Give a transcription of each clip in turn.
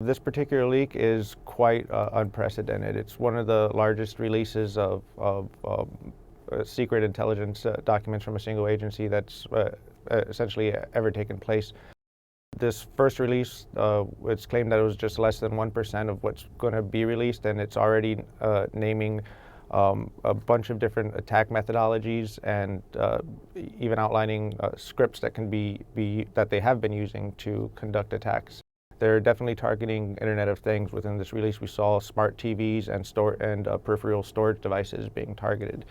This particular leak is quite unprecedented. It's one of the largest releases of secret intelligence documents from a single agency that's essentially ever taken place. This first release, it's claimed that it was just less than 1% of what's going to be released, and it's already naming a bunch of different attack methodologies and even outlining scripts that can that they have been using to conduct attacks. They're definitely targeting Internet of Things. Within this release, we saw smart TVs and peripheral storage devices being targeted.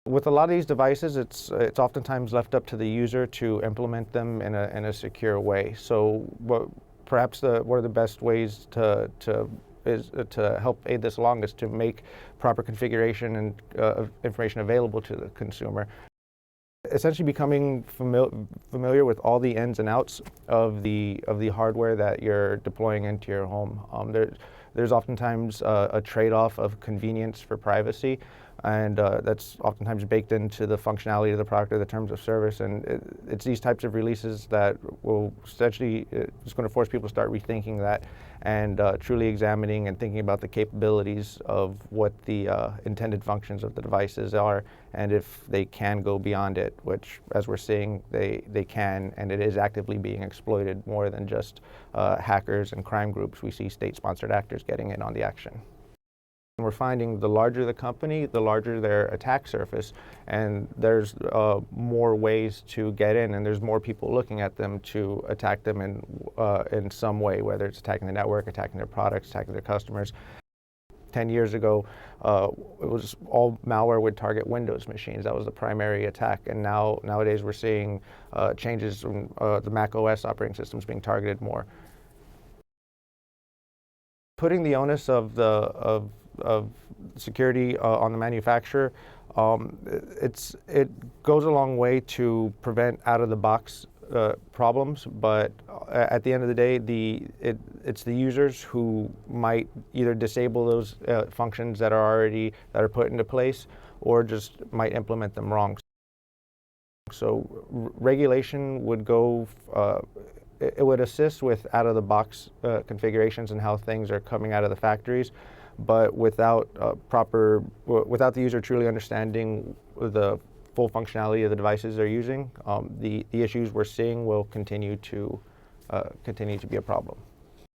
With a lot of these devices, it's oftentimes left up to the user to implement them in a secure way. So perhaps one of the best ways to help aid this along is to make proper configuration and information available to the consumer. Essentially becoming familiar with all the ins and outs of the hardware that you're deploying into your home. There's oftentimes a trade-off of convenience for privacy, and that's oftentimes baked into the functionality of the product or the terms of service. And it's these types of releases that will essentially, it's going to force people to start rethinking that and truly examining and thinking about the capabilities of what the intended functions of the devices are, and if they can go beyond it, which, as we're seeing, they can, and it is actively being exploited more than just hackers and crime groups. We see state-sponsored actors getting in on the action. We're finding the larger the company, the larger their attack surface, and there's more ways to get in, and there's more people looking at them to attack them in some way, whether it's attacking the network, attacking their products, attacking their customers. 10 years ago, it was all malware would target Windows machines. That was the primary attack, and nowadays we're seeing changes from the Mac OS operating systems being targeted more. Putting the onus of security on the manufacturer, it goes a long way to prevent out-of-the-box problems, but at the end of the day, it's the users who might either disable those functions that are put into place, or just might implement them wrong. So regulation would go. It would assist with out-of-the-box configurations and how things are coming out of the factories, but without the user truly understanding the full functionality of the devices they're using, the issues we're seeing will continue to be a problem.